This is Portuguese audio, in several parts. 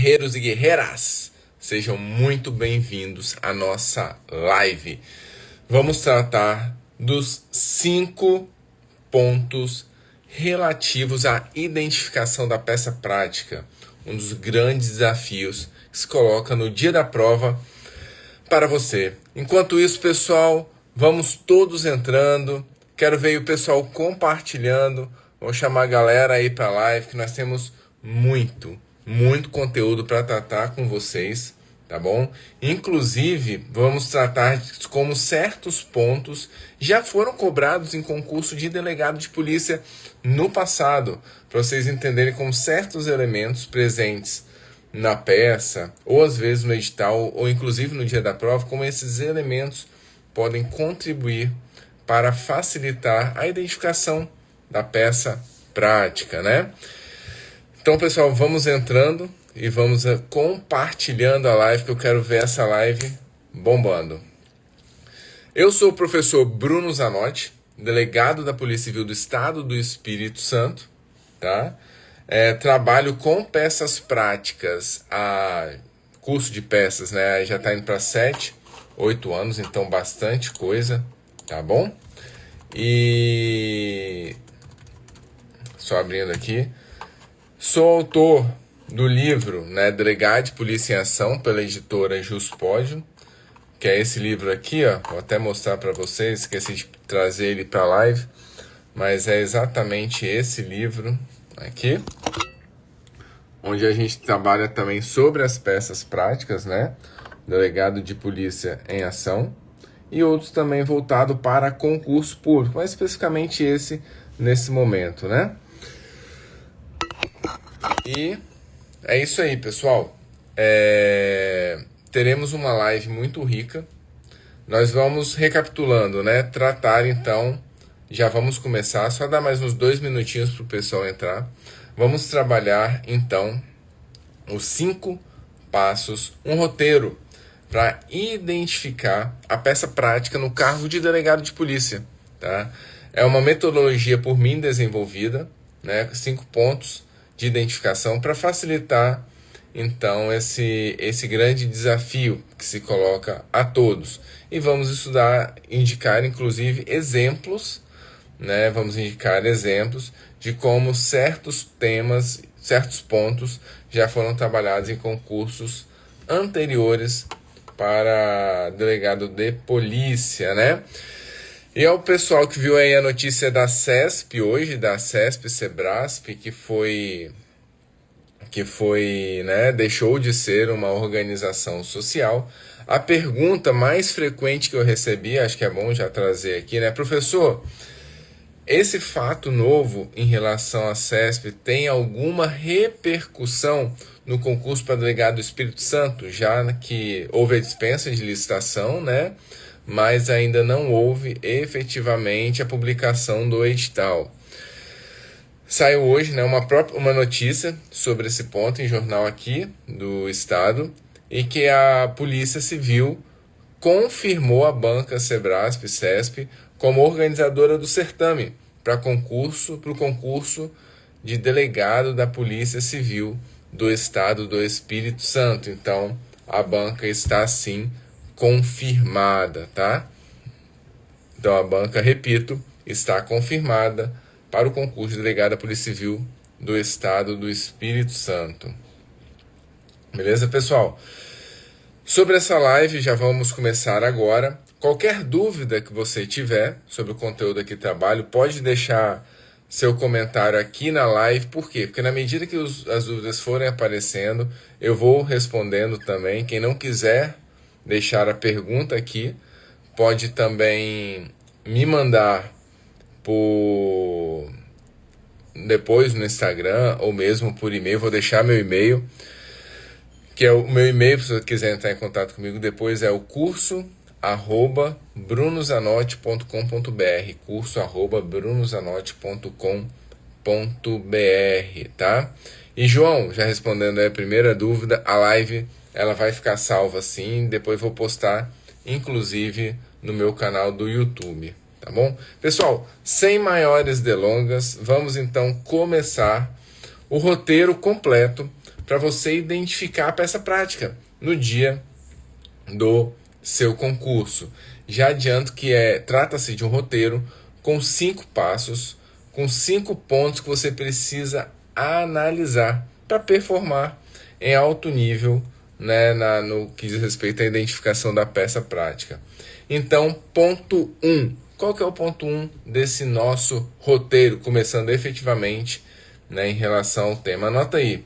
Guerreiros e guerreiras, sejam muito bem-vindos à nossa live. Vamos tratar dos 5 pontos relativos à identificação da peça prática, um dos grandes desafios que se coloca no dia da prova para você. Enquanto isso, pessoal, vamos todos entrando. Quero ver o pessoal compartilhando. Vou chamar a galera aí para a live, que nós temos muito conteúdo para tratar com vocês, tá bom? Inclusive, vamos tratar de como certos pontos já foram cobrados em concurso de delegado de polícia no passado, para vocês entenderem como certos elementos presentes na peça, ou às vezes no edital, ou inclusive no dia da prova, como esses elementos podem contribuir para facilitar a identificação da peça prática, né? Então, pessoal, vamos entrando e vamos compartilhando a live, que eu quero ver essa live bombando. Eu sou o professor Bruno Zanotti, delegado da Polícia Civil do Estado do Espírito Santo, tá? Trabalho com peças práticas, curso de peças, né? Já está indo para 7, 8 anos, então bastante coisa, tá bom? E só abrindo aqui. Sou autor do livro, né, Delegado de Polícia em Ação, pela editora Juspódio, que é esse livro aqui, ó. Vou até mostrar para vocês, esqueci de trazer ele para a live, mas é exatamente esse livro aqui, onde a gente trabalha também sobre as peças práticas, né, Delegado de Polícia em Ação, e outros também voltados para concurso público, mas especificamente esse nesse momento, né? E é isso aí, pessoal. Teremos uma live muito rica. Nós vamos recapitulando, né? Tratar então, já vamos começar, só dar mais uns 2 minutinhos para o pessoal entrar. Vamos trabalhar então os 5 passos, um roteiro para identificar a peça prática no cargo de delegado de polícia, tá? É uma metodologia por mim desenvolvida, né? 5 pontos de identificação para facilitar então esse grande desafio que se coloca a todos. E vamos indicar inclusive exemplos, né? Vamos indicar exemplos de como certos temas, certos pontos já foram trabalhados em concursos anteriores para delegado de polícia, né? E ao pessoal que viu aí a notícia da CESP hoje, da CESP-Sebrasp, que foi, né, deixou de ser uma organização social, a pergunta mais frequente que eu recebi, acho que é bom já trazer aqui, né? Professor, esse fato novo em relação à CESP tem alguma repercussão no concurso para delegado do Espírito Santo, já que houve a dispensa de licitação, né? Mas ainda não houve efetivamente a publicação do edital. Saiu hoje, né, uma notícia sobre esse ponto em jornal aqui do Estado, e que a Polícia Civil confirmou a banca Sebrasp-CESP como organizadora do certame para o concurso de delegado da Polícia Civil do Estado do Espírito Santo. Então, a banca está sim confirmada, tá? Então a banca, repito, está confirmada para o concurso de delegado da Polícia Civil do Estado do Espírito Santo. Beleza, pessoal? Sobre essa live já vamos começar agora. Qualquer dúvida que você tiver sobre o conteúdo aqui do trabalho, pode deixar seu comentário aqui na live. Por quê? Porque na medida que as dúvidas forem aparecendo, eu vou respondendo também. Quem não quiser deixar a pergunta aqui, pode também me mandar depois no Instagram ou mesmo por e-mail. Vou deixar meu e-mail, que é o meu e-mail, se você quiser entrar em contato comigo depois, é o curso@brunozanotti.com.br, curso@brunozanotti.com.br, tá? E João, já respondendo aí a primeira dúvida, a live ela vai ficar salva sim, depois vou postar inclusive no meu canal do YouTube, tá bom? Pessoal, sem maiores delongas, vamos então começar o roteiro completo para você identificar a peça prática no dia do seu concurso. Já adianto que trata-se de um roteiro com 5 passos, com 5 pontos que você precisa analisar para performar em alto nível, né, no que diz respeito à identificação da peça prática. Então, ponto 1. Qual que é o ponto 1 desse nosso roteiro, começando efetivamente, né, em relação ao tema? Anota aí.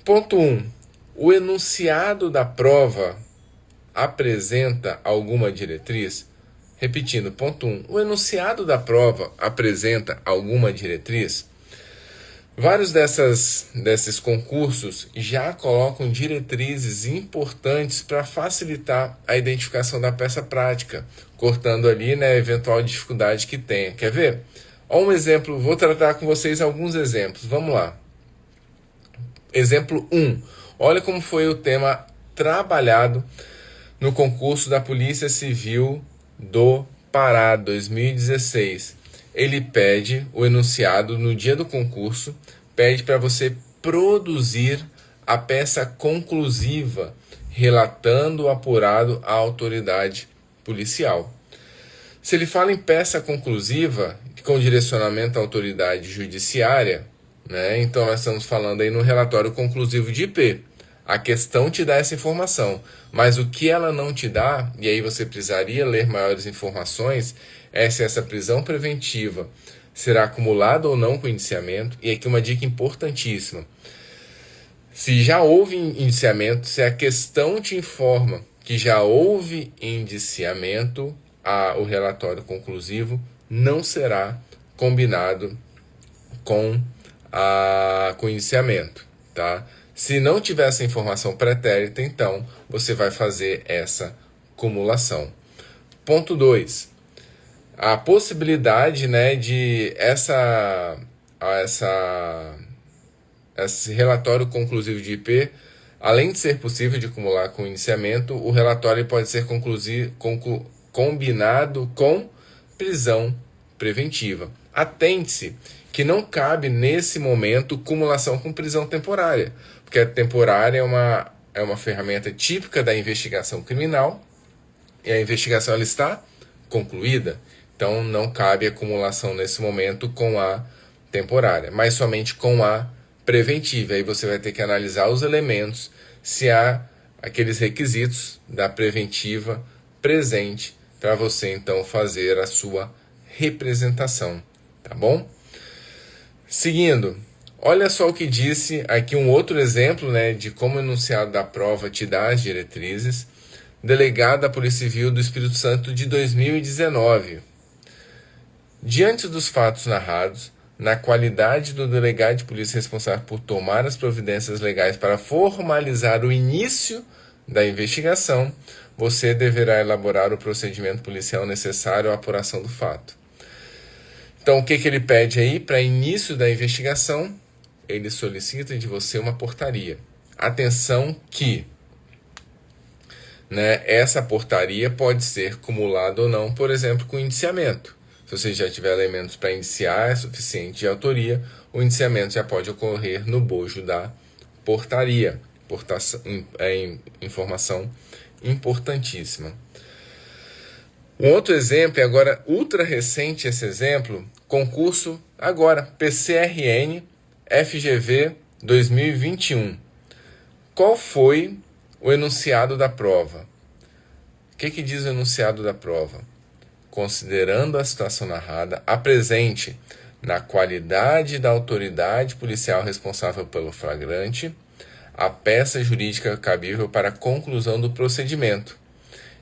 Ponto 1. O enunciado da prova apresenta alguma diretriz? Repetindo, ponto 1. O enunciado da prova apresenta alguma diretriz? Vários desses concursos já colocam diretrizes importantes para facilitar a identificação da peça prática, cortando ali, né, a eventual dificuldade que tenha. Quer ver? Ó, um exemplo, vou tratar com vocês alguns exemplos. Vamos lá. Exemplo 1. Olha como foi o tema trabalhado no concurso da Polícia Civil do Pará 2016. Ele pede o enunciado no dia do concurso, pede para você produzir a peça conclusiva, relatando o apurado à autoridade policial. Se ele fala em peça conclusiva, com direcionamento à autoridade judiciária, né, então nós estamos falando aí no relatório conclusivo de IP. A questão te dá essa informação, mas o que ela não te dá, e aí você precisaria ler maiores informações, é se essa prisão preventiva será acumulada ou não com indiciamento. E aqui uma dica importantíssima. Se já houve indiciamento, se a questão te informa que já houve indiciamento, o relatório conclusivo não será combinado com o indiciamento, tá? Se não tiver essa informação pretérita, então você vai fazer essa cumulação. Ponto 2. A possibilidade, né, de esse relatório conclusivo de IP, além de ser possível de acumular com indiciamento, o relatório pode ser combinado com prisão preventiva. Atente-se que não cabe nesse momento cumulação com prisão temporária, porque a temporária é uma ferramenta típica da investigação criminal e a investigação ela está concluída. Então não cabe acumulação nesse momento com a temporária, mas somente com a preventiva. Aí você vai ter que analisar os elementos, se há aqueles requisitos da preventiva presente para você então fazer a sua representação, tá bom? Seguindo, olha só o que disse aqui um outro exemplo, né, de como o enunciado da prova te dá as diretrizes. Delegado da Polícia Civil do Espírito Santo de 2019. Diante dos fatos narrados, na qualidade do delegado de polícia responsável por tomar as providências legais para formalizar o início da investigação, você deverá elaborar o procedimento policial necessário à apuração do fato. Então, o que ele pede aí? Para início da investigação, ele solicita de você uma portaria. Atenção que, né, essa portaria pode ser cumulada ou não, por exemplo, com indiciamento. Se você já tiver elementos para indiciar, é suficiente de autoria, o indiciamento já pode ocorrer no bojo da portaria. Informação importantíssima. Um outro exemplo, e agora ultra recente esse exemplo, concurso agora, PCRN FGV 2021. Qual foi o enunciado da prova? O que diz o enunciado da prova? Considerando a situação narrada, apresente na qualidade da autoridade policial responsável pelo flagrante a peça jurídica cabível para a conclusão do procedimento,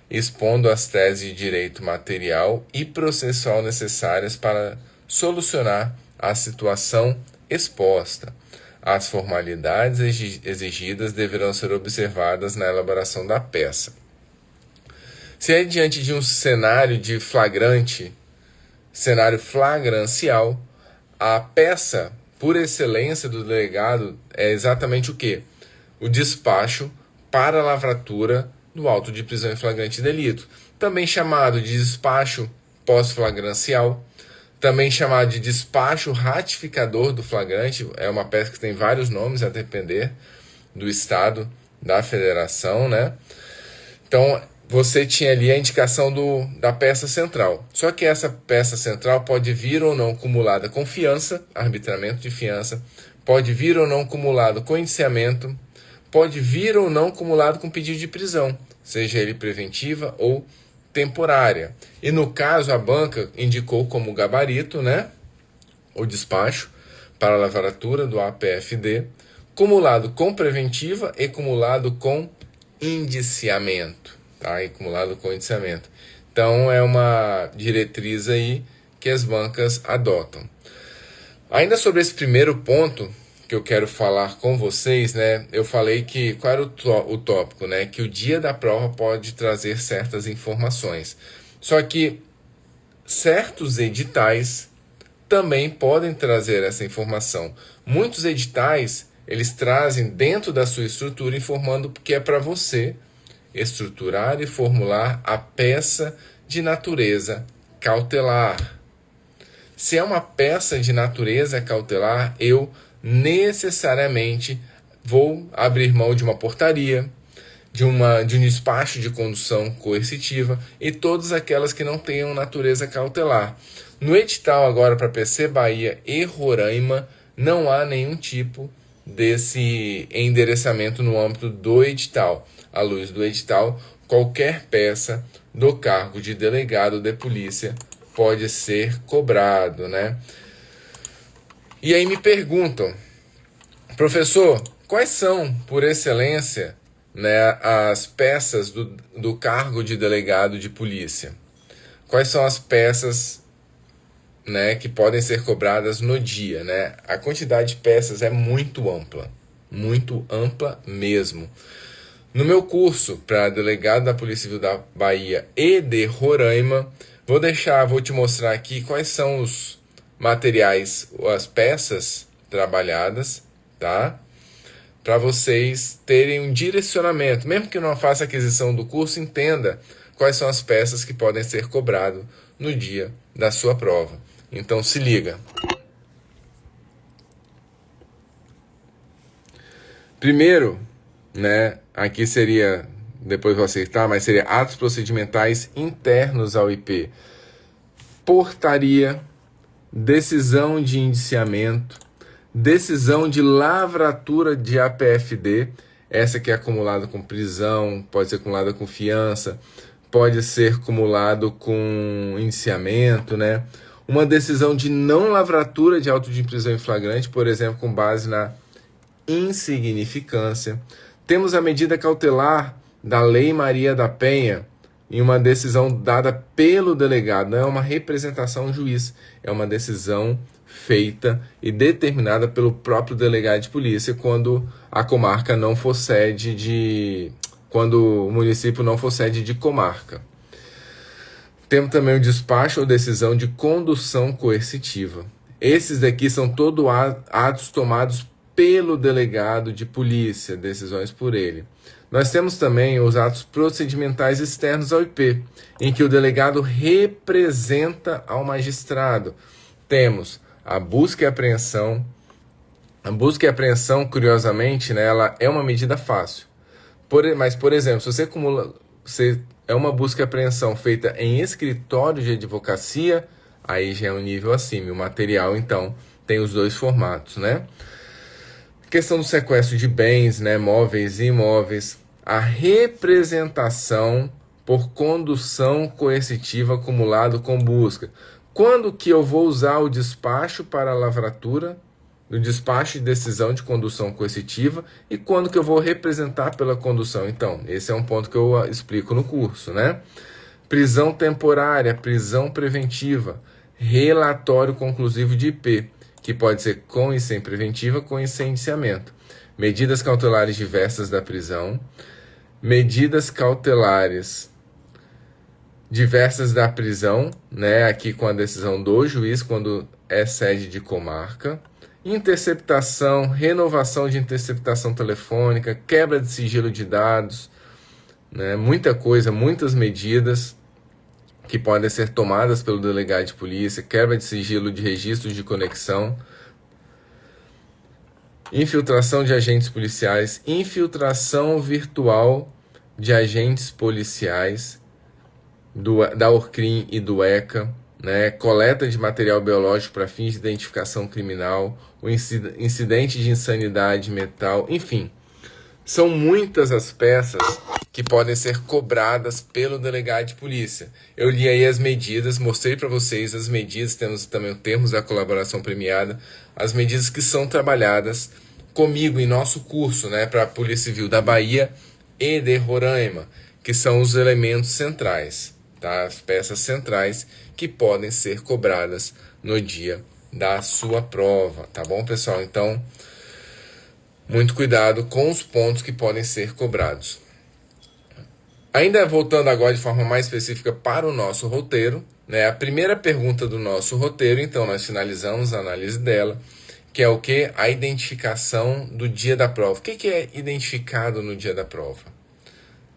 expondo as teses de direito material e processual necessárias para solucionar a situação exposta. As formalidades exigidas deverão ser observadas na elaboração da peça. Se é diante de um cenário de cenário flagrancial, a peça, por excelência do delegado, é exatamente o quê? O despacho para a lavratura do auto de prisão em flagrante delito, também chamado de despacho pós-flagrancial, também chamado de despacho ratificador do flagrante, é uma peça que tem vários nomes a depender do estado, da federação, né? Então, você tinha ali a indicação da peça central. Só que essa peça central pode vir ou não cumulada com fiança, arbitramento de fiança, pode vir ou não cumulado com indiciamento, pode vir ou não cumulado com pedido de prisão, seja ele preventiva ou temporária. E no caso, a banca indicou como gabarito, né, o despacho para a lavratura do APFD, cumulado com preventiva e cumulado com indiciamento. Tá? E cumulado com indiciamento. Então, é uma diretriz aí que as bancas adotam. Ainda sobre esse primeiro ponto que eu quero falar com vocês, né? Eu falei que, qual era o tópico, né? Que o dia da prova pode trazer certas informações. Só que certos editais também podem trazer essa informação. Muitos editais, eles trazem dentro da sua estrutura informando que é para você estruturar e formular a peça de natureza cautelar. Se é uma peça de natureza cautelar, eu necessariamente vou abrir mão de uma portaria, de um despacho de condução coercitiva e todas aquelas que não tenham natureza cautelar. No edital agora para PC Bahia e Roraima não há nenhum tipo desse endereçamento no âmbito do edital. À luz do edital, qualquer peça do cargo de delegado de polícia pode ser cobrado, né? E aí me perguntam, professor, quais são, por excelência, né, as peças do cargo de delegado de polícia? Quais são as peças, né, que podem ser cobradas no dia, né? A quantidade de peças é muito ampla mesmo. No meu curso para delegado da Polícia Civil da Bahia e de Roraima, vou te mostrar aqui quais são os materiais, as peças trabalhadas, tá? Para vocês terem um direcionamento, mesmo que não faça aquisição do curso, entenda quais são as peças que podem ser cobradas no dia da sua prova. Então se liga. Primeiro, né, aqui seria, depois vou aceitar, mas seria atos procedimentais internos ao IP. Portaria, decisão de indiciamento, decisão de lavratura de APFD, essa que é acumulada com prisão, pode ser acumulada com fiança, pode ser acumulado com indiciamento, né? Uma decisão de não lavratura de auto de prisão em flagrante, por exemplo, com base na insignificância. Temos a medida cautelar da Lei Maria da Penha, em uma decisão dada pelo delegado, não é uma representação do juiz, é uma decisão feita e determinada pelo próprio delegado de polícia quando a comarca não for sede quando o município não for sede de comarca. Temos também o despacho ou decisão de condução coercitiva. Esses daqui são todos atos tomados pelo delegado de polícia, decisões por ele. Nós temos também os atos procedimentais externos ao IP, em que o delegado representa ao magistrado. Temos a busca e apreensão. A busca e apreensão, curiosamente, né, ela é uma medida fácil. Mas, por exemplo, se você é uma busca e apreensão feita em escritório de advocacia, aí já é um nível acima. O material, então, tem os dois formatos, né? Questão do sequestro de bens, né, móveis e imóveis, a representação por condução coercitiva acumulado com busca. Quando que eu vou usar o despacho para a lavratura, o despacho de decisão de condução coercitiva, e quando que eu vou representar pela condução? Então, esse é um ponto que eu explico no curso, né? Prisão temporária, prisão preventiva, relatório conclusivo de IP, que pode ser com e sem preventiva, com e sem indiciamento. Medidas cautelares diversas da prisão, medidas cautelares diversas da prisão, né, aqui com a decisão do juiz, quando é sede de comarca, interceptação, renovação de interceptação telefônica, quebra de sigilo de dados, né, muita coisa, muitas medidas que podem ser tomadas pelo delegado de polícia, quebra de sigilo de registros de conexão, infiltração de agentes policiais, infiltração virtual de agentes policiais da Orcrim e do ECA, né? Coleta de material biológico para fins de identificação criminal, o incidente de insanidade mental, enfim. São muitas as peças que podem ser cobradas pelo delegado de polícia. Eu li aí as medidas, mostrei para vocês as medidas, temos também o termos da colaboração premiada, as medidas que são trabalhadas comigo em nosso curso, né, para a Polícia Civil da Bahia e de Roraima, que são os elementos centrais, tá? As peças centrais que podem ser cobradas no dia da sua prova, tá bom, pessoal? Então, muito cuidado com os pontos que podem ser cobrados. Ainda voltando agora de forma mais específica para o nosso roteiro, né? A primeira pergunta do nosso roteiro, então nós finalizamos a análise dela, que é o que? A identificação do dia da prova. O que é identificado no dia da prova?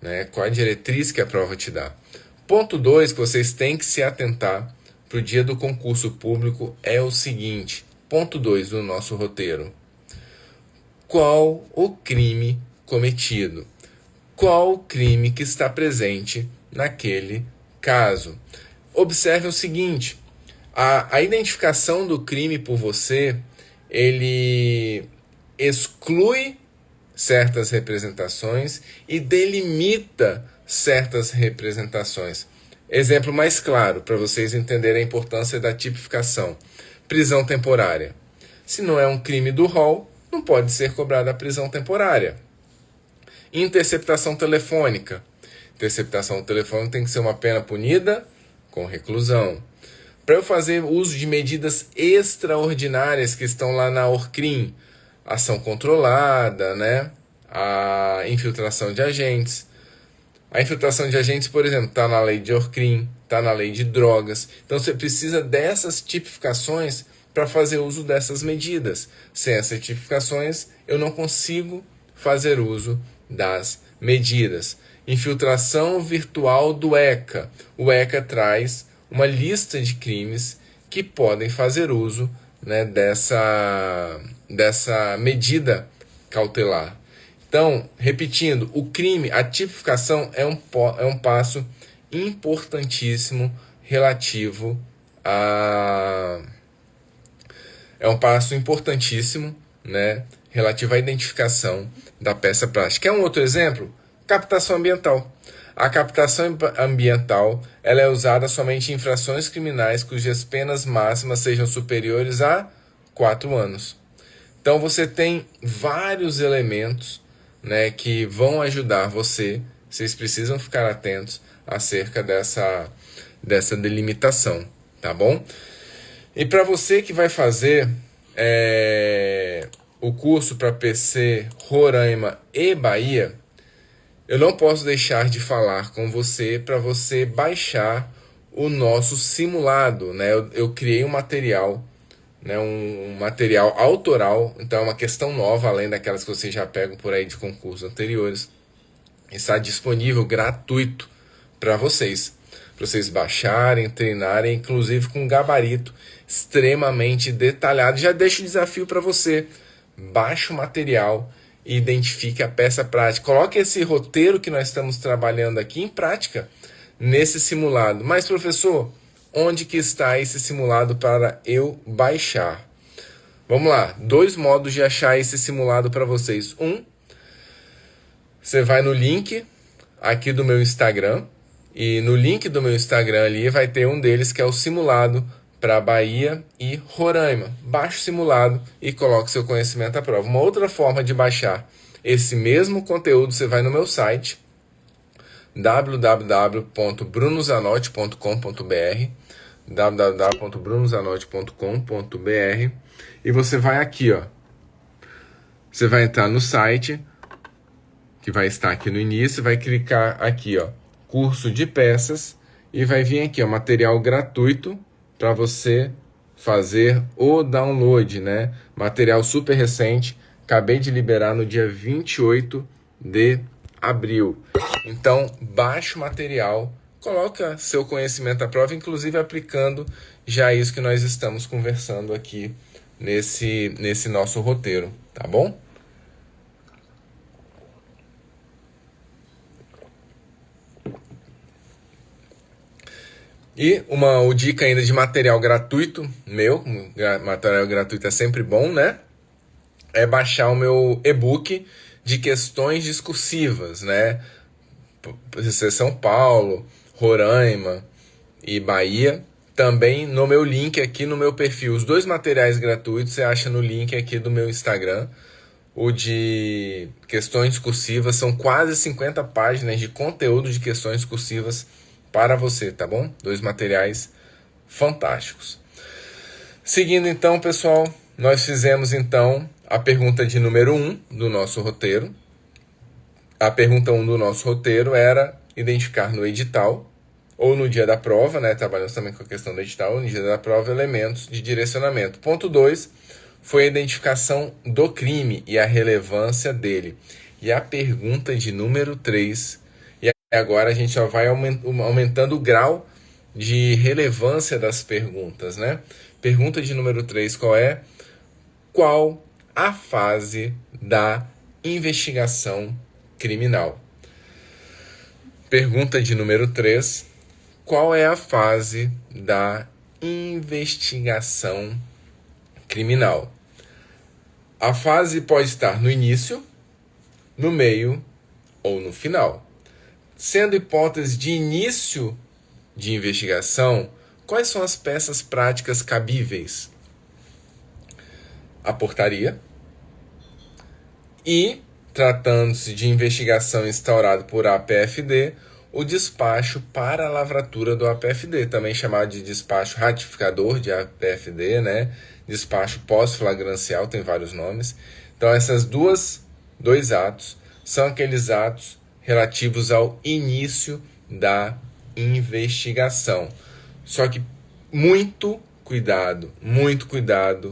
Né? Qual a diretriz que a prova te dá? Ponto 2 que vocês têm que se atentar para o dia do concurso público é o seguinte. Ponto 2 do nosso roteiro. Qual o crime cometido? Qual o crime que está presente naquele caso? Observe o seguinte, a identificação do crime por você, ele exclui certas representações e delimita certas representações. Exemplo mais claro, para vocês entenderem a importância da tipificação. Prisão temporária. Se não é um crime do rol, não pode ser cobrada a prisão temporária. Interceptação telefônica. Interceptação telefônica tem que ser uma pena punida com reclusão. Para eu fazer uso de medidas extraordinárias que estão lá na Orcrim, ação controlada, né? A infiltração de agentes. A infiltração de agentes, por exemplo, está na lei de Orcrim, está na lei de drogas. Então você precisa dessas tipificações para fazer uso dessas medidas. Sem essas tipificações, eu não consigo fazer uso das medidas. Infiltração virtual do ECA. O ECA traz uma lista de crimes que podem fazer uso, né, dessa medida cautelar. Então, repetindo, o crime, a tipificação é um passo importantíssimo relativo a... É um passo importantíssimo, né, relativo à identificação da peça plástica. Quer um outro exemplo? Captação ambiental. A captação ambiental ela é usada somente em infrações criminais cujas penas máximas sejam superiores a 4 anos. Então você tem vários elementos, né, que vão ajudar vocês precisam ficar atentos acerca dessa delimitação, tá bom? E para você que vai fazer o curso para PC Roraima e Bahia, eu não posso deixar de falar com você para você baixar o nosso simulado, né? Eu criei um material, né? Um material autoral, então é uma questão nova, além daquelas que vocês já pegam por aí de concursos anteriores. Está disponível gratuito para vocês baixarem, treinarem, inclusive com gabarito extremamente detalhado. Já deixo o desafio para você, baixe o material e identifique a peça prática. Coloque esse roteiro que nós estamos trabalhando aqui em prática nesse simulado. Mas, professor, onde que está esse simulado para eu baixar? Vamos lá, 2 modos de achar esse simulado para vocês. Você vai no link aqui do meu Instagram, e no link do meu Instagram ali vai ter um deles que é o simulado para Bahia e Roraima. Baixe o simulado e coloque seu conhecimento à prova. Uma outra forma de baixar esse mesmo conteúdo, você vai no meu site www.brunosanotti.com.br www.brunosanotti.com.br e você vai aqui, ó. Você vai entrar no site, que vai estar aqui no início, vai clicar aqui, ó, curso de peças, e vai vir aqui, ó, material gratuito para você fazer o download, né? Material super recente, acabei de liberar no dia 28 de abril. Então, baixe o material, coloca seu conhecimento à prova, inclusive aplicando já isso que nós estamos conversando aqui nesse nosso roteiro, tá bom? E uma dica ainda de material gratuito meu, material gratuito é sempre bom, né? É baixar o meu e-book de questões discursivas, né? São Paulo, Roraima e Bahia. Também no meu link aqui no meu perfil. Os dois materiais gratuitos você acha no link aqui do meu Instagram. O de questões discursivas são quase 50 páginas de conteúdo de questões discursivas para você, tá bom? Dois materiais fantásticos. Seguindo então, pessoal, nós fizemos então a pergunta de número 1 do nosso roteiro. A pergunta 1 do nosso roteiro era identificar no edital ou no dia da prova, né? Trabalhamos também com a questão do edital, no dia da prova, elementos de direcionamento. Ponto 2 foi a identificação do crime e a relevância dele. E a pergunta de número 3, e agora a gente já vai aumentando o grau de relevância das perguntas, né? Pergunta de número 3, qual é? Qual a fase da investigação criminal? Pergunta de número 3, qual é a fase da investigação criminal? A fase pode estar no início, no meio ou no final. Sendo hipótese de início de investigação, quais são as peças práticas cabíveis? A portaria e, tratando-se de investigação instaurada por APFD, o despacho para a lavratura do APFD, também chamado de despacho ratificador de APFD, né? Despacho pós-flagrancial, tem vários nomes. Então, esses dois atos são aqueles atos relativos ao início da investigação. Só que muito cuidado,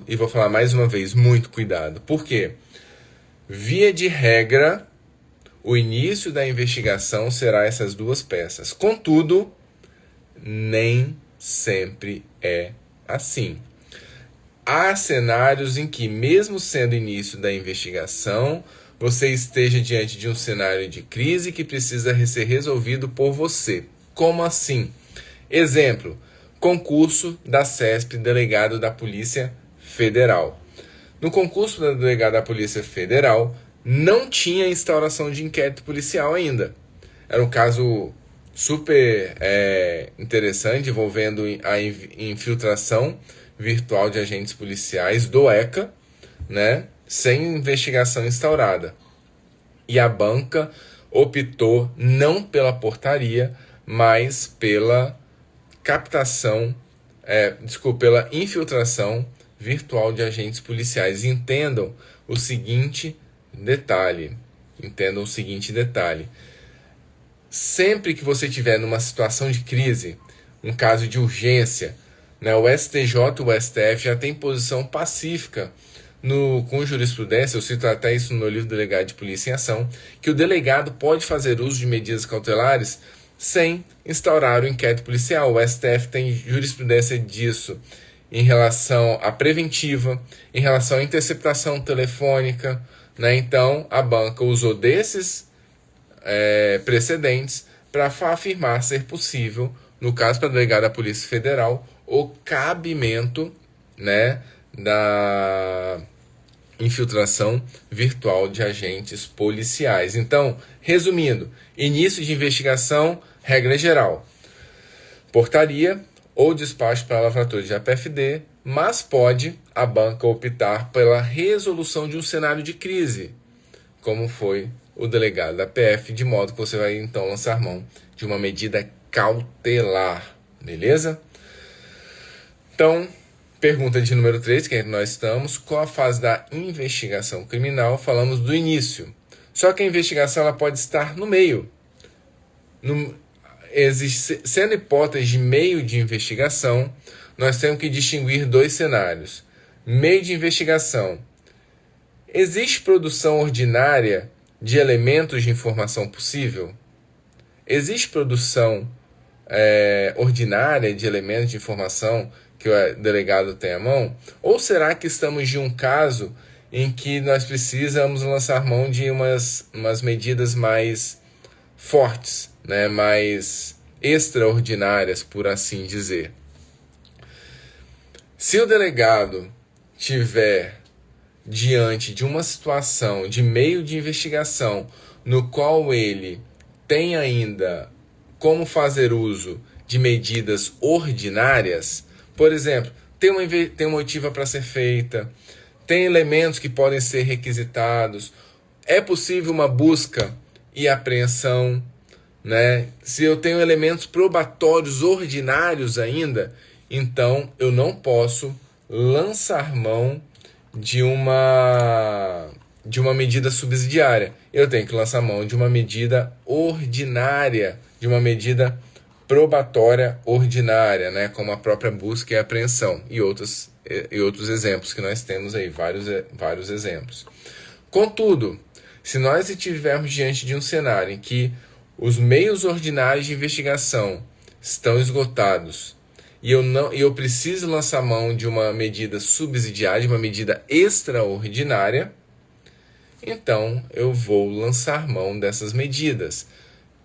e vou falar mais uma vez, muito cuidado. Por quê? Via de regra, o início da investigação será essas duas peças. Contudo, nem sempre é assim. Há cenários em que, mesmo sendo início da investigação, você esteja diante de um cenário de crise que precisa ser resolvido por você. Como assim? Exemplo, concurso da CESP, delegado da Polícia Federal. No concurso da delegado da Polícia Federal, não tinha instauração de inquérito policial ainda. Era um caso super interessante, envolvendo a infiltração virtual de agentes policiais do ECA, né, sem investigação instaurada. E a banca optou não pela portaria, mas pela pela infiltração virtual de agentes policiais. Entendam o seguinte detalhe. Sempre que você estiver numa situação de crise, um caso de urgência, né, o STJ e o STF já tem posição pacífica com jurisprudência, eu cito até isso no meu livro Delegado de Polícia em Ação, que o delegado pode fazer uso de medidas cautelares sem instaurar o inquérito policial. O STF tem jurisprudência disso em relação à preventiva, em relação à interceptação telefônica, né? Então, a banca usou desses precedentes para afirmar ser possível, no caso para delegado da Polícia Federal, o cabimento, né, da infiltração virtual de agentes policiais. Então, resumindo, início de investigação, regra geral, portaria ou despacho para a lavratura de APFD, mas pode a banca optar pela resolução de um cenário de crise, como foi o delegado da PF, de modo que você vai então lançar mão de uma medida cautelar, beleza? Então, pergunta de número 3, que é que nós estamos, qual a fase da investigação criminal? Falamos do início. Só que a investigação ela pode estar no meio. Sendo hipótese de meio de investigação, nós temos que distinguir dois cenários. Meio de investigação. Existe produção ordinária de elementos de informação possível? Existe produção ordinária de elementos de informação que o delegado tem à mão? Ou será que estamos de um caso em que nós precisamos lançar mão de umas medidas mais fortes, né, mais extraordinárias, por assim dizer? Se o delegado tiver diante de uma situação de meio de investigação no qual ele tem ainda como fazer uso de medidas ordinárias, por exemplo, tem uma oitiva para ser feita, tem elementos que podem ser requisitados, é possível uma busca e apreensão, né? Se eu tenho elementos probatórios ordinários ainda, então eu não posso lançar mão de uma medida subsidiária. Eu tenho que lançar mão de uma medida ordinária, de uma medida probatória ordinária, né, como a própria busca e apreensão, e outros exemplos que nós temos aí, vários exemplos. Contudo, se nós estivermos diante de um cenário em que os meios ordinários de investigação estão esgotados e eu preciso lançar mão de uma medida subsidiária, de uma medida extraordinária, então eu vou lançar mão dessas medidas,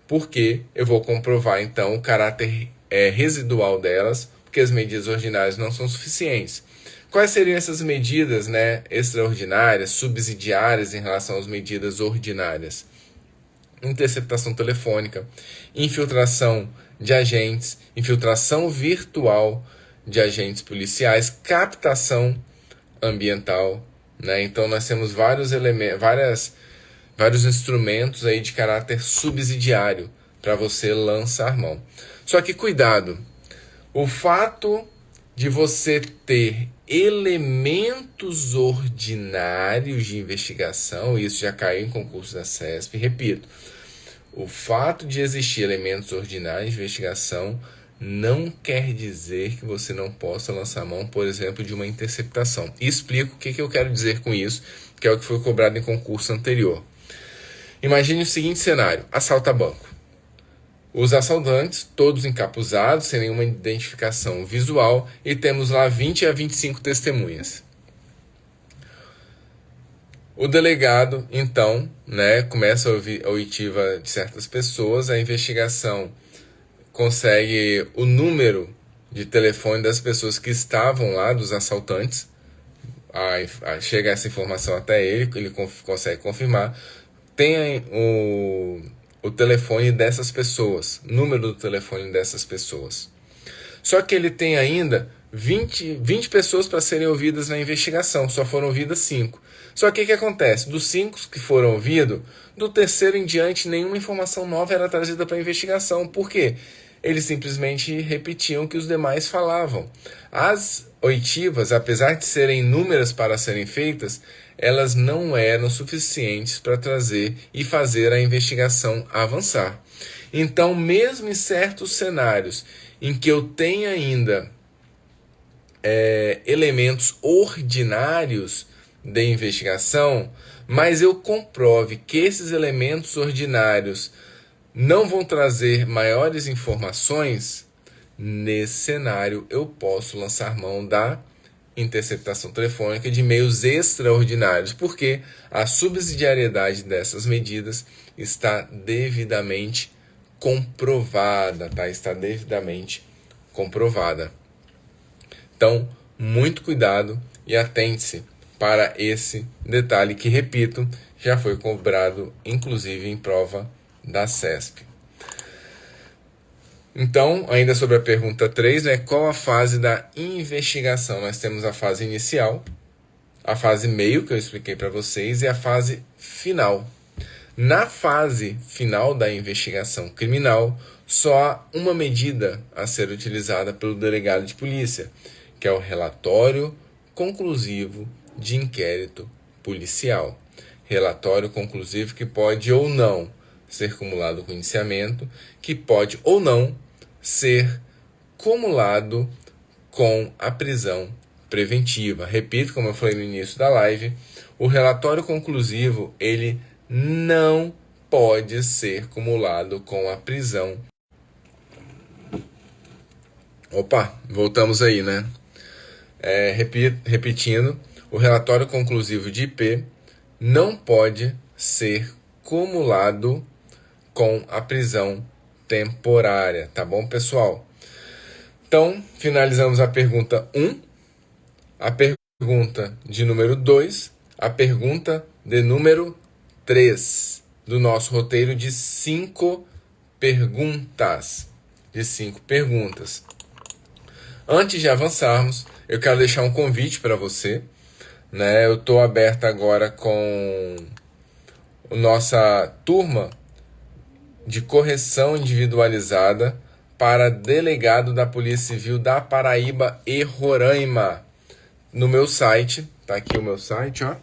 porque eu vou comprovar então o caráter residual delas, porque as medidas ordinárias não são suficientes. Quais seriam essas medidas, né, extraordinárias, subsidiárias em relação às medidas ordinárias? Interceptação telefônica, infiltração de agentes, infiltração virtual de agentes policiais, captação ambiental, né? Então nós temos vários instrumentos aí de caráter subsidiário para você lançar mão. Só que cuidado, o fato de você ter elementos ordinários de investigação, isso já caiu em concurso da CESP, repito, o fato de existir elementos ordinários de investigação não quer dizer que você não possa lançar mão, por exemplo, de uma interceptação. E explico o que eu quero dizer com isso, que é o que foi cobrado em concurso anterior. Imagine o seguinte cenário: assalto a banco. Os assaltantes, todos encapuzados, sem nenhuma identificação visual, e temos lá 20 a 25 testemunhas. O delegado, então, né, começa a oitiva de certas pessoas, a investigação consegue o número de telefone das pessoas que estavam lá, dos assaltantes, chega essa informação até ele consegue confirmar, tem o telefone dessas pessoas, número do telefone dessas pessoas. Só que ele tem ainda 20 pessoas para serem ouvidas na investigação, só foram ouvidas 5. Só que o que acontece? Dos 5 que foram ouvidos, do terceiro em diante, nenhuma informação nova era trazida para a investigação. Por quê? Eles simplesmente repetiam o que os demais falavam. As oitivas, apesar de serem inúmeras para serem feitas, elas não eram suficientes para trazer e fazer a investigação avançar. Então, mesmo em certos cenários em que eu tenho ainda elementos ordinários de investigação, mas eu comprove que esses elementos ordinários não vão trazer maiores informações, nesse cenário eu posso lançar mão da interceptação telefônica de meios extraordinários, porque a subsidiariedade dessas medidas está devidamente comprovada, tá? Está devidamente comprovada. Então, muito cuidado e atente-se para esse detalhe que, repito, já foi cobrado, inclusive, em prova da CESP. Então, ainda sobre a pergunta 3, né, qual a fase da investigação? Nós temos a fase inicial, a fase meio, que eu expliquei para vocês, e a fase final. Na fase final da investigação criminal, só há uma medida a ser utilizada pelo delegado de polícia, que é o relatório conclusivo de inquérito policial. Relatório conclusivo que pode ou não ser cumulado com indiciamento, que pode ou não ser cumulado com a prisão preventiva. Repito, como eu falei no início da live, o relatório conclusivo, ele não pode ser cumulado com a prisão Opa, voltamos aí, né? Repetindo, o relatório conclusivo de IP não pode ser cumulado com a prisão temporária, tá bom, pessoal? Então, finalizamos a pergunta 1, a pergunta de número 2, a pergunta de número 3 do nosso roteiro de 5 perguntas. Antes de avançarmos, eu quero deixar um convite para você, né? Eu estou aberto agora com a nossa turma de correção individualizada para delegado da Polícia Civil da Paraíba e Roraima. No meu site, tá aqui o meu site, ó.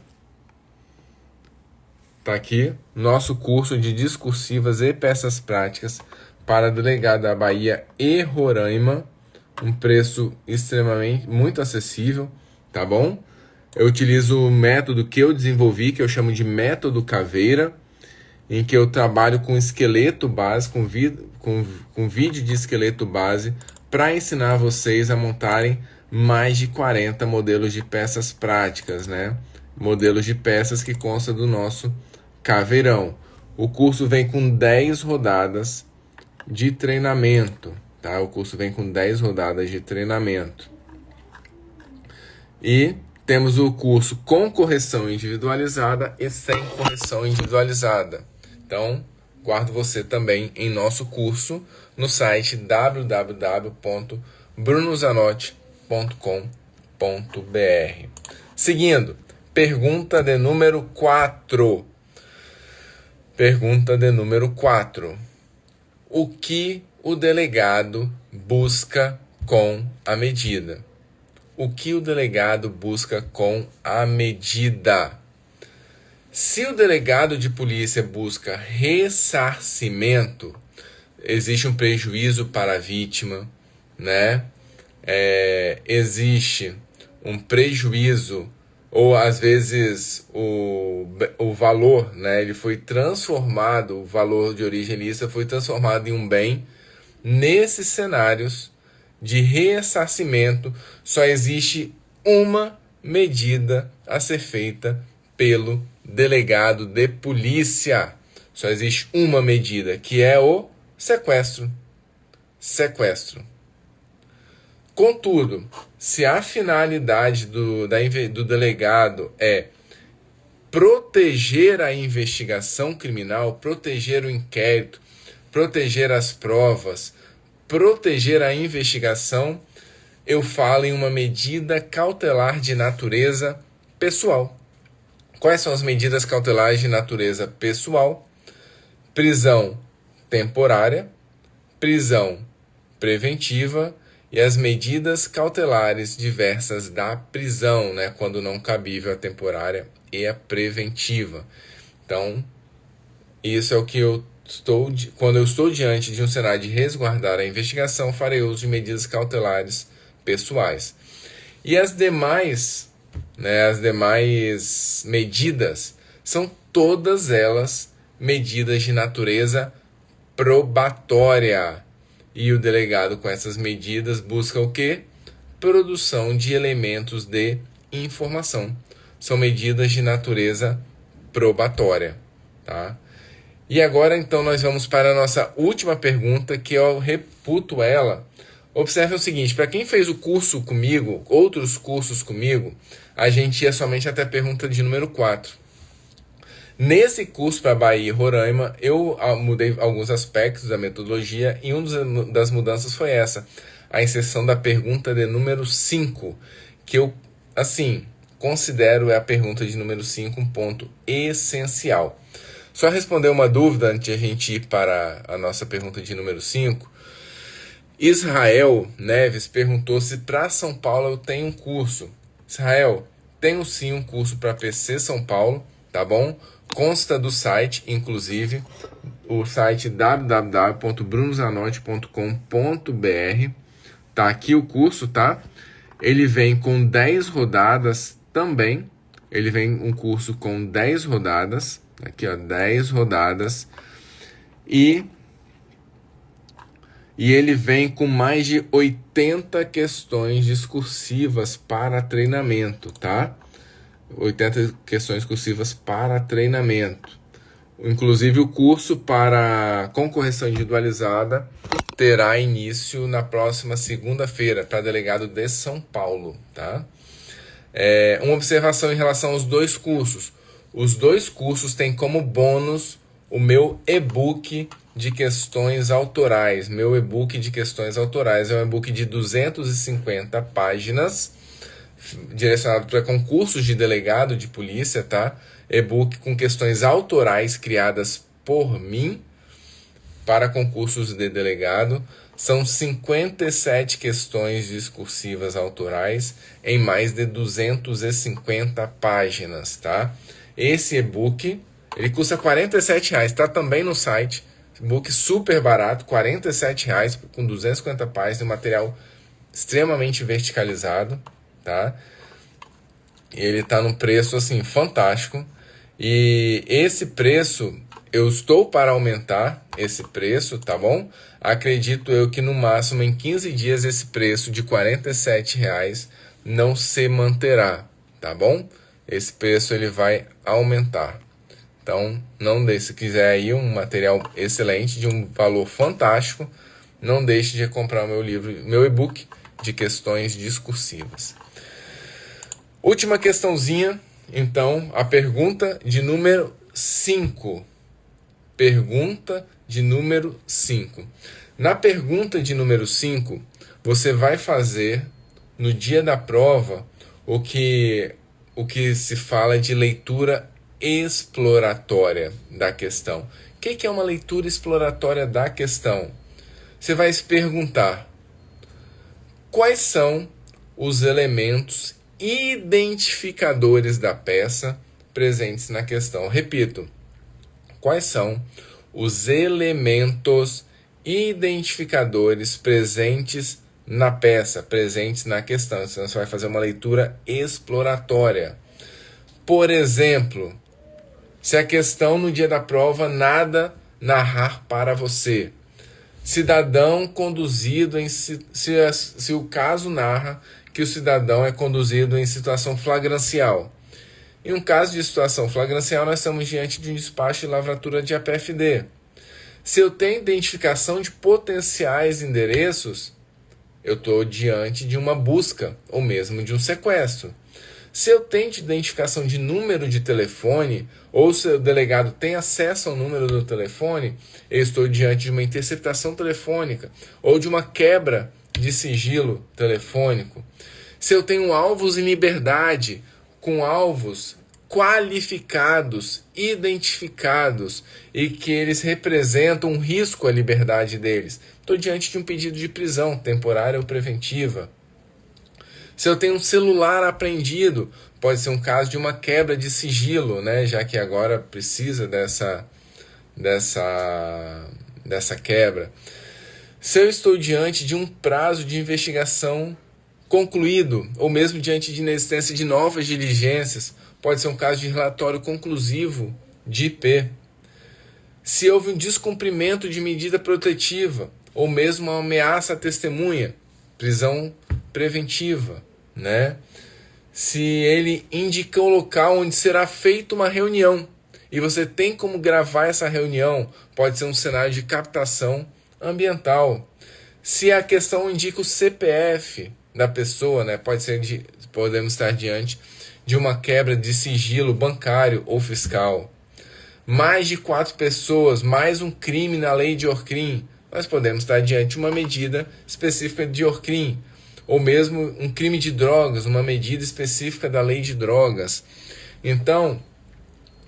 Tá aqui, nosso curso de discursivas e peças práticas para delegado da Bahia e Roraima. Um preço extremamente, muito acessível, tá bom? Eu utilizo o método que eu desenvolvi, que eu chamo de método caveira, em que eu trabalho com esqueleto base, com vídeo de esqueleto base, para ensinar vocês a montarem mais de 40 modelos de peças práticas, né? Modelos de peças que constam do nosso caveirão. O curso vem com 10 rodadas de treinamento, tá? O curso vem com 10 rodadas de treinamento. E temos o curso com correção individualizada e sem correção individualizada. Então, guardo você também em nosso curso no site www.brunozanotti.com.br. Seguindo, pergunta de número 4. Pergunta de número 4. O que o delegado busca com a medida? O que o delegado busca com a medida? Se o delegado de polícia busca ressarcimento, existe um prejuízo para a vítima, né? Existe um prejuízo, ou às vezes o valor, né? Ele foi transformado, o valor de origem ilícita foi transformado em um bem. Nesses cenários de ressarcimento, só existe uma medida a ser feita pelo delegado de polícia. Só existe uma medida, que é o sequestro. Contudo, se a finalidade do delegado é proteger a investigação criminal, proteger o inquérito, proteger as provas, proteger a investigação, eu falo em uma medida cautelar de natureza pessoal. Quais são as medidas cautelares de natureza pessoal? Prisão temporária, prisão preventiva e as medidas cautelares diversas da prisão, né, quando não cabível a temporária e a preventiva. Então, isso é o que quando eu estou diante de um cenário de resguardar a investigação, farei uso de medidas cautelares pessoais. E as demais medidas são todas elas medidas de natureza probatória. E o delegado, com essas medidas, busca o quê? Produção de elementos de informação. São medidas de natureza probatória, tá? E agora, então, nós vamos para a nossa última pergunta, que eu reputo ela. Observe o seguinte, para quem fez o curso comigo, outros cursos comigo, a gente ia somente até a pergunta de número 4. Nesse curso para Bahia e Roraima, eu mudei alguns aspectos da metodologia e uma das mudanças foi essa, a inserção da pergunta de número 5, que eu, assim, considero a pergunta de número 5 um ponto essencial. Só responder uma dúvida antes de a gente ir para a nossa pergunta de número 5. Israel Neves perguntou se para São Paulo eu tenho um curso. Israel, tenho sim um curso para PC São Paulo, tá bom? Consta do site, inclusive, o site www.brunozanotti.com.br. Tá aqui o curso, tá? Ele vem com 10 rodadas também. Ele vem um curso com 10 rodadas. Aqui, ó, 10 rodadas. E E ele vem com mais de 80 questões discursivas para treinamento, tá? 80 questões discursivas para treinamento. Inclusive o curso com correção individualizada terá início na próxima segunda-feira para delegado de São Paulo, tá? Uma observação em relação aos dois cursos. Os dois cursos têm como bônus o meu e-book de questões autorais. Meu e-book de questões autorais é um e-book de 250 páginas, direcionado para concursos de delegado de polícia, tá? E-book com questões autorais criadas por mim para concursos de delegado. São 57 questões discursivas autorais em mais de 250 páginas, tá? Esse e-book, ele custa R$47, tá também no site. E-book super barato, R$47, com 250 páginas, material extremamente verticalizado, tá? Ele tá num preço, assim, fantástico. E esse preço, eu estou para aumentar esse preço, tá bom? Acredito eu que no máximo em 15 dias esse preço de R$47 não se manterá, tá bom? Esse preço ele vai aumentar. Então, não deixe, se quiser aí um material excelente, de um valor fantástico, não deixe de comprar o meu livro, meu e-book de questões discursivas. Última questãozinha, então, a pergunta de número 5. Pergunta de número 5. Na pergunta de número 5, você vai fazer, no dia da prova, o que se fala de leitura exploratória da questão. O que é uma leitura exploratória da questão? Você vai se perguntar quais são os elementos identificadores da peça presentes na questão. Repito, quais são os elementos identificadores presentes na peça, presentes na questão? Então você vai fazer uma leitura exploratória. Por exemplo, se a questão no dia da prova nada narrar para você. Cidadão conduzido em... Se o caso narra que o cidadão é conduzido em situação flagrancial. Em um caso de situação flagrancial, nós estamos diante de um despacho de lavratura de APFD. Se eu tenho identificação de potenciais endereços, eu estou diante de uma busca, ou mesmo de um sequestro. Se eu tenho identificação de número de telefone, ou se o delegado tem acesso ao número do telefone, eu estou diante de uma interceptação telefônica, ou de uma quebra de sigilo telefônico. Se eu tenho alvos em liberdade, com alvos qualificados, identificados, e que eles representam um risco à liberdade deles, estou diante de um pedido de prisão temporária ou preventiva. Se eu tenho um celular apreendido, pode ser um caso de uma quebra de sigilo, né? Já que agora precisa dessa quebra. Se eu estou diante de um prazo de investigação concluído, ou mesmo diante de inexistência de novas diligências, pode ser um caso de relatório conclusivo de IP. Se houve um descumprimento de medida protetiva, ou mesmo uma ameaça à testemunha, prisão preventiva, né? Se ele indica o local onde será feita uma reunião e você tem como gravar essa reunião, pode ser um cenário de captação ambiental. Se a questão indica o CPF da pessoa, né? Podemos estar diante de uma quebra de sigilo bancário ou fiscal. Mais de 4 pessoas, mais um crime na lei de Orcrim, nós podemos estar diante de uma medida específica de Orcrim, ou mesmo um crime de drogas, uma medida específica da lei de drogas. Então,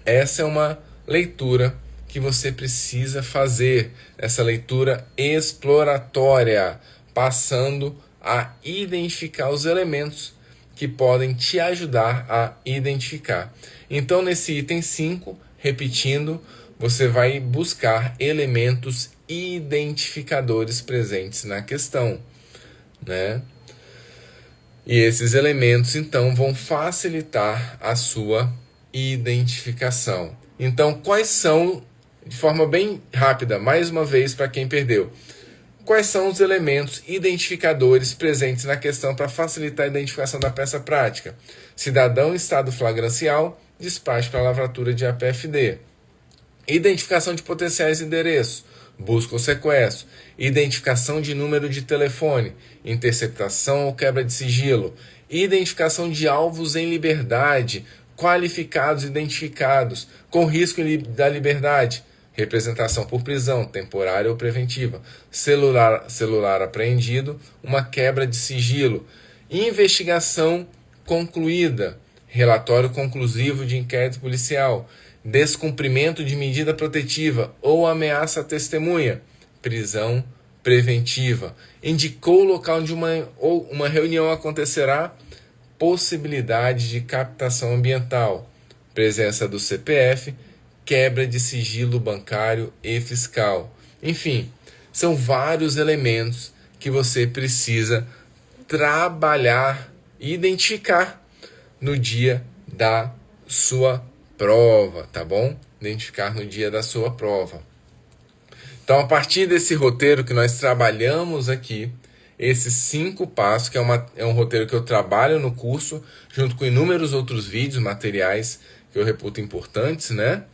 essa é uma leitura que você precisa fazer, essa leitura exploratória, passando a identificar os elementos que podem te ajudar a identificar. Então, nesse item 5, repetindo, você vai buscar elementos identificadores presentes na questão, né? E esses elementos, então, vão facilitar a sua identificação. Então, quais são, de forma bem rápida, mais uma vez para quem perdeu, Quais são os elementos identificadores presentes na questão para facilitar a identificação da peça prática? Cidadão em estado flagrancial, despacho para a lavratura de APFD. Identificação de potenciais endereços, busca ou sequestro. Identificação de número de telefone, interceptação ou quebra de sigilo. Identificação de alvos em liberdade, qualificados e identificados, com risco da liberdade. Representação por prisão, temporária ou preventiva. Celular apreendido, uma quebra de sigilo. Investigação concluída. Relatório conclusivo de inquérito policial. Descumprimento de medida protetiva ou ameaça à testemunha. Prisão preventiva. Indicou o local onde uma reunião acontecerá. Possibilidade de captação ambiental. Presença do CPF. Quebra de sigilo bancário e fiscal. Enfim, são vários elementos que você precisa trabalhar e identificar no dia da sua prova, tá bom? Identificar no dia da sua prova. Então, a partir desse roteiro que nós trabalhamos aqui, esses 5 passos, que é um roteiro que eu trabalho no curso, junto com inúmeros outros vídeos, materiais que eu reputo importantes, né?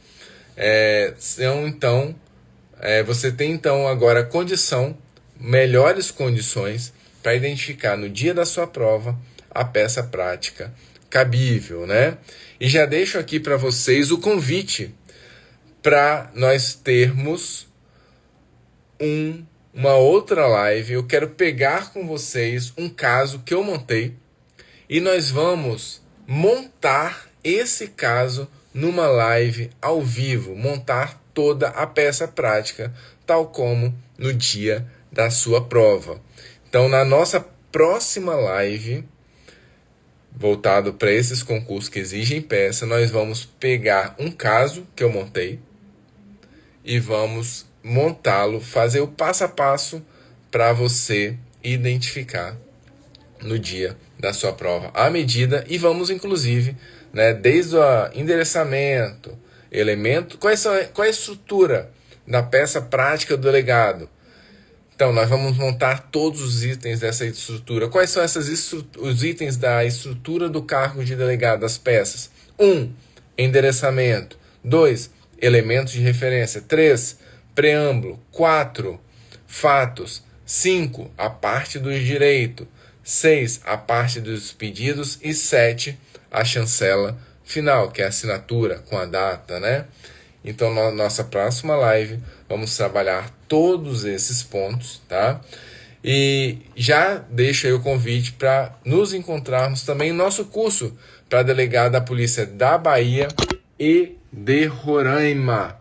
Você tem então agora melhores condições para identificar no dia da sua prova a peça prática cabível, né? E já deixo aqui para vocês o convite para nós termos uma outra live. Eu quero pegar com vocês um caso que eu montei e nós vamos montar esse caso numa live ao vivo, montar toda a peça prática, tal como no dia da sua prova. Então, na nossa próxima live, voltado para esses concursos que exigem peça, nós vamos pegar um caso que eu montei e vamos montá-lo, fazer o passo a passo para você identificar no dia da sua prova a medida e vamos, inclusive, desde o endereçamento, elemento, qual é a estrutura da peça prática do delegado. Então, nós vamos montar todos os itens dessa estrutura. Quais são os itens da estrutura do cargo de delegado, das peças? 1. Endereçamento. 2. Elementos de referência. 3. Preâmbulo. 4. Fatos. 5. A parte dos direitos. 6. A parte dos pedidos. E 7. A chancela final, que é a assinatura com a data, né? Então, na nossa próxima live, vamos trabalhar todos esses pontos, tá? E já deixo aí o convite para nos encontrarmos também no nosso curso para delegado da Polícia da Bahia e de Roraima.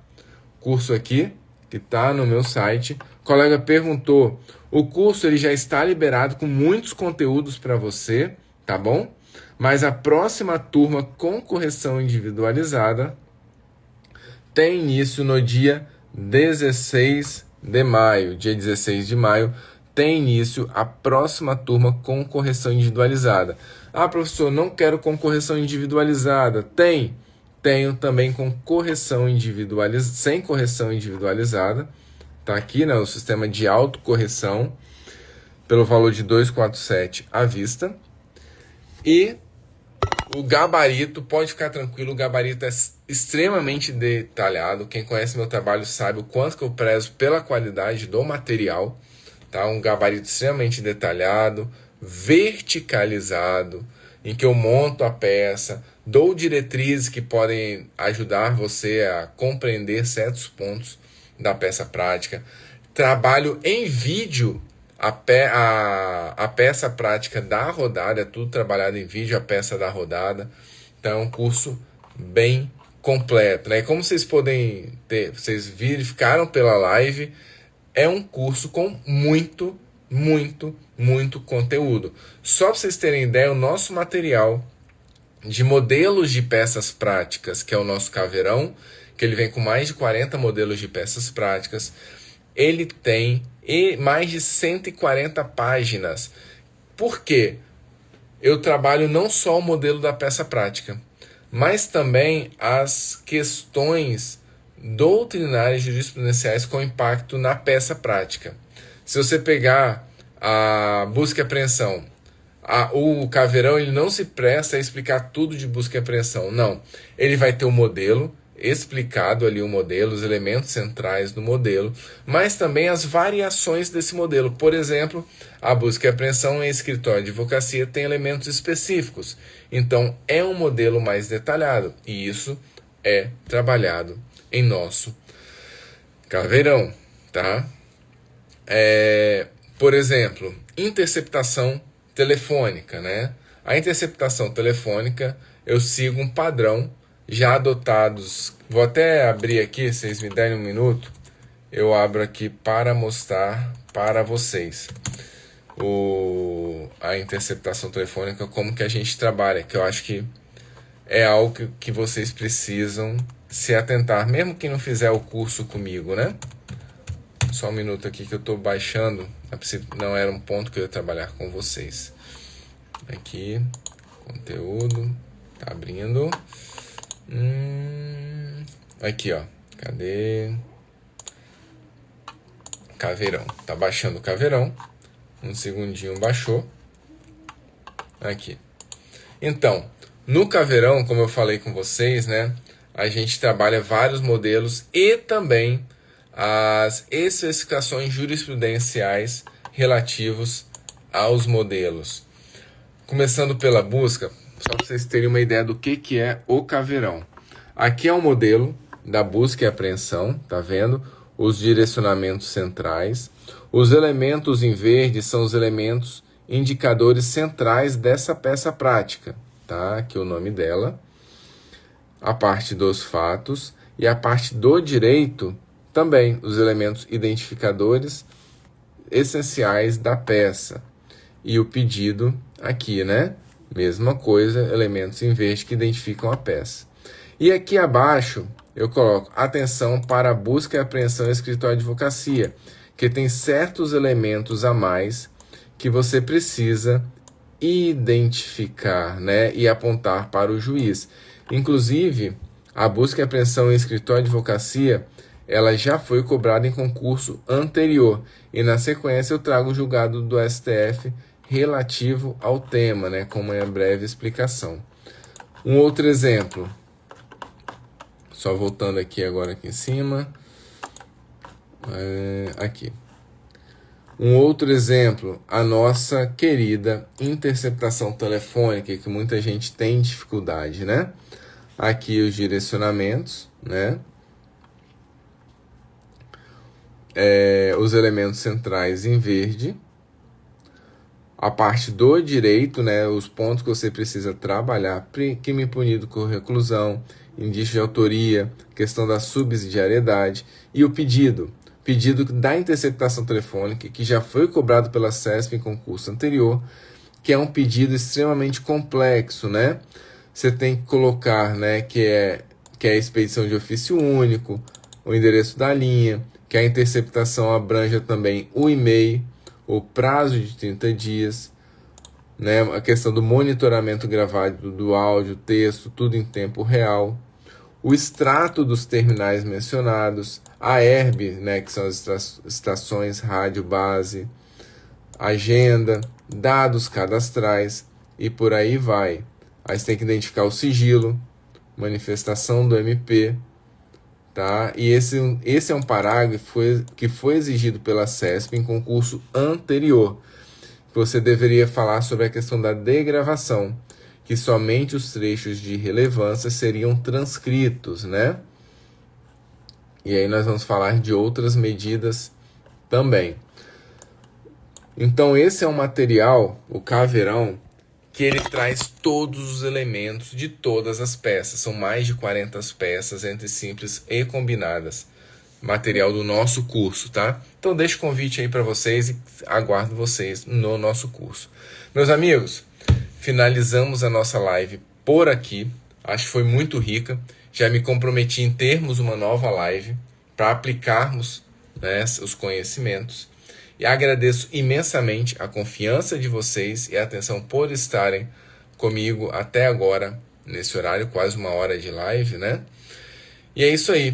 Curso aqui, que está no meu site. O colega perguntou, o curso ele já está liberado com muitos conteúdos para você, tá bom? Mas a próxima turma com correção individualizada tem início no dia 16 de maio. Dia 16 de maio tem início a próxima turma com correção individualizada. Ah, professor, não quero com correção individualizada. Tenho também com correção individualizada, sem correção individualizada. Está aqui, né, o sistema de autocorreção, pelo valor de R$ 247 à vista. E o gabarito, pode ficar tranquilo, o gabarito é extremamente detalhado. Quem conhece meu trabalho sabe o quanto que eu prezo pela qualidade do material. Tá? Um gabarito extremamente detalhado, verticalizado, em que eu monto a peça, dou diretrizes que podem ajudar você a compreender certos pontos da peça prática. Trabalho em vídeo a peça prática da rodada, é tudo trabalhado em vídeo, a peça da rodada. Então é um curso bem completo, né? E como vocês podem ter, vocês verificaram pela live, é um curso com muito conteúdo. Só para vocês terem ideia, o nosso material de modelos de peças práticas, que é o nosso caveirão, que ele vem com mais de 40 modelos de peças práticas, ele tem mais de 140 páginas. Por quê? Eu trabalho não só o modelo da peça prática, mas também as questões doutrinárias jurisprudenciais com impacto na peça prática. Se você pegar a busca e apreensão, o caveirão ele não se presta a explicar tudo de busca e apreensão, não. Ele vai ter o modelo explicado ali, o modelo, os elementos centrais do modelo, mas também as variações desse modelo. Por exemplo, a busca e apreensão em escritório de advocacia tem elementos específicos, então é um modelo mais detalhado, e isso é trabalhado em nosso caveirão, tá? Por exemplo, interceptação telefônica, né? A interceptação telefônica, eu sigo um padrão já adotados. Vou até abrir aqui, se vocês me derem um minuto, eu abro aqui para mostrar para vocês a interceptação telefônica, como que a gente trabalha, que eu acho que é algo que vocês precisam se atentar, mesmo quem não fizer o curso comigo, né? Só um minuto aqui que eu estou baixando. Não era um ponto que eu ia trabalhar com vocês. Aqui, conteúdo, tá abrindo. Aqui, ó. Cadê? Caveirão. Tá baixando o caveirão. Um segundinho baixou. Aqui. Então, no caveirão, como eu falei com vocês, né? A gente trabalha vários modelos e também as especificações jurisprudenciais relativos aos modelos. Começando pela busca, só para vocês terem uma ideia do que é o caveirão. Aqui é o modelo da busca e apreensão, tá vendo? Os direcionamentos centrais. Os elementos em verde são os elementos indicadores centrais dessa peça prática, tá? Aqui o nome dela. A parte dos fatos e a parte do direito também, os elementos identificadores essenciais da peça. E o pedido aqui, né? Mesma coisa, elementos em verde que identificam a peça. E aqui abaixo eu coloco atenção para a busca e apreensão em escritório de advocacia, que tem certos elementos a mais que você precisa identificar, né? E apontar para o juiz. Inclusive, a busca e apreensão em escritório de advocacia ela já foi cobrada em concurso anterior. E na sequência eu trago o julgado do STF relativo ao tema, né, com uma breve explicação. Um outro exemplo, só voltando aqui agora aqui em cima, aqui. Um outro exemplo, a nossa querida interceptação telefônica, que muita gente tem dificuldade, né? Aqui os direcionamentos, né? Os elementos centrais em verde, a parte do direito, né, os pontos que você precisa trabalhar, crime punido com reclusão, indício de autoria, questão da subsidiariedade e o pedido da interceptação telefônica, que já foi cobrado pela CESP em concurso anterior, que é um pedido extremamente complexo, né? Você tem que colocar, né, que é a expedição de ofício único, o endereço da linha, que a interceptação abranja também o e-mail, o prazo de 30 dias, né, a questão do monitoramento gravado do áudio, texto, tudo em tempo real, o extrato dos terminais mencionados, a ERB, né, que são as estações rádio base, agenda, dados cadastrais e por aí vai. Aí você tem que identificar o sigilo, manifestação do MP, tá? E esse é um parágrafo que foi exigido pela CESP em concurso anterior. Você deveria falar sobre a questão da degravação, que somente os trechos de relevância seriam transcritos, né? E aí nós vamos falar de outras medidas também. Então esse é um material, o caveirão, que ele traz todos os elementos de todas as peças. São mais de 40 peças, entre simples e combinadas. Material do nosso curso, tá? Então deixo o convite aí para vocês e aguardo vocês no nosso curso. Meus amigos, finalizamos a nossa live por aqui. Acho que foi muito rica. Já me comprometi em termos uma nova live para aplicarmos, né, os conhecimentos. E agradeço imensamente a confiança de vocês e a atenção por estarem comigo até agora, nesse horário, quase uma hora de live, né? E é isso aí.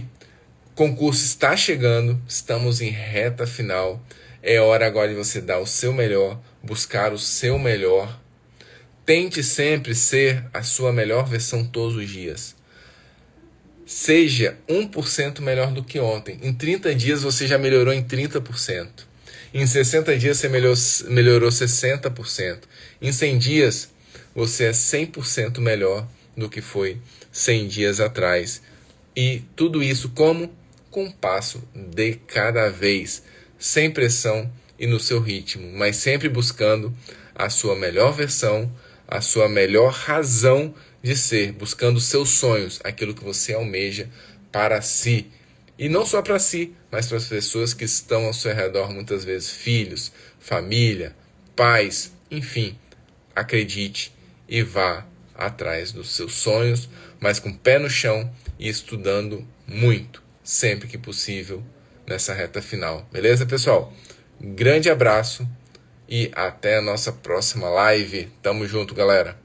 O concurso está chegando, estamos em reta final. É hora agora de você dar o seu melhor, buscar o seu melhor. Tente sempre ser a sua melhor versão todos os dias. Seja 1% melhor do que ontem. Em 30 dias você já melhorou em 30%. Em 60 dias você melhorou 60%. Em 100 dias você é 100% melhor do que foi 100 dias atrás. E tudo isso como? Com um passo de cada vez. Sem pressão e no seu ritmo. Mas sempre buscando a sua melhor versão, a sua melhor razão de ser, buscando os seus sonhos, aquilo que você almeja para si. E não só para si, mas para as pessoas que estão ao seu redor, muitas vezes filhos, família, pais, enfim. Acredite e vá atrás dos seus sonhos, mas com o pé no chão e estudando muito, sempre que possível, nessa reta final. Beleza, pessoal? Grande abraço e até a nossa próxima live. Tamo junto, galera!